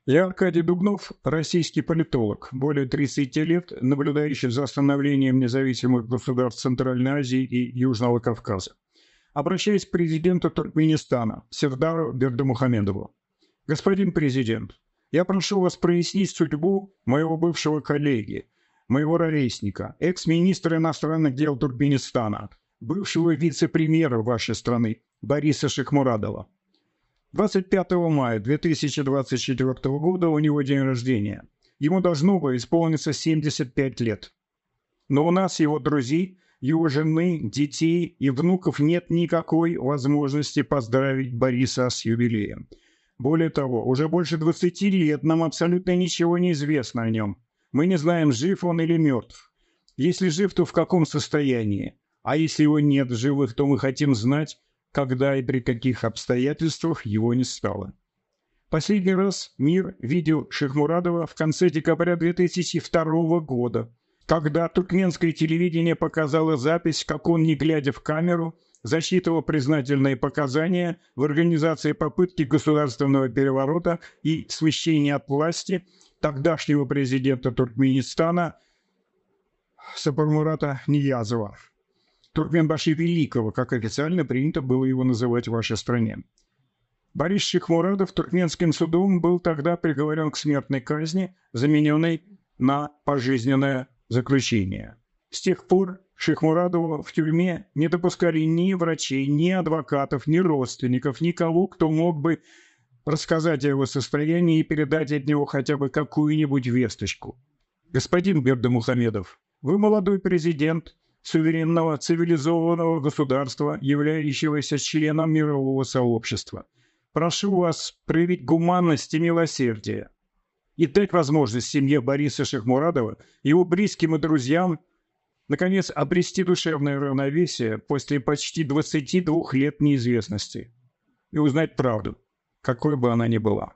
Я Аркадий Дубнов, российский политолог, более 30 лет наблюдающий за становлением независимых государств Центральной Азии и Южного Кавказа. Обращаюсь к президенту Туркменистана Сердару Бердымухамедову. Господин президент, я прошу вас прояснить судьбу моего бывшего коллеги, моего ровесника, экс-министра иностранных дел Туркменистана, бывшего вице-премьера вашей страны Бориса Шихмурадова. 25 мая 2024 года у него день рождения. Ему должно было исполниться 75 лет. Но у нас, его друзей, его жены, детей и внуков нет никакой возможности поздравить Бориса с юбилеем. Более того, уже больше 20 лет нам абсолютно ничего не известно о нем. Мы не знаем, жив он или мертв. Если жив, то в каком состоянии? А если его нет в живых, то мы хотим знать, когда и при каких обстоятельствах его не стало. Последний раз мир видел Шихмурадова в конце декабря 2002 года, когда туркменское телевидение показало запись, как он, не глядя в камеру, засчитывал признательные показания в организации попытки государственного переворота и смещения от власти тогдашнего президента Туркменистана Сапармурата Ниязова. Туркменбаши Великого, как официально принято было его называть в вашей стране. Борис Шихмурадов туркменским судом был тогда приговорен к смертной казни, замененной на пожизненное заключение. С тех пор Шихмурадова в тюрьме не допускали ни врачей, ни адвокатов, ни родственников, никого, кто мог бы рассказать о его состоянии и передать от него хотя бы какую-нибудь весточку. Господин Бердымухамедов, вы молодой президент суверенного цивилизованного государства, являющегося членом мирового сообщества. Прошу вас проявить гуманность и милосердие и дать возможность семье Бориса Шихмурадова, его близким и друзьям, наконец, обрести душевное равновесие после почти 22 лет неизвестности и узнать правду, какой бы она ни была.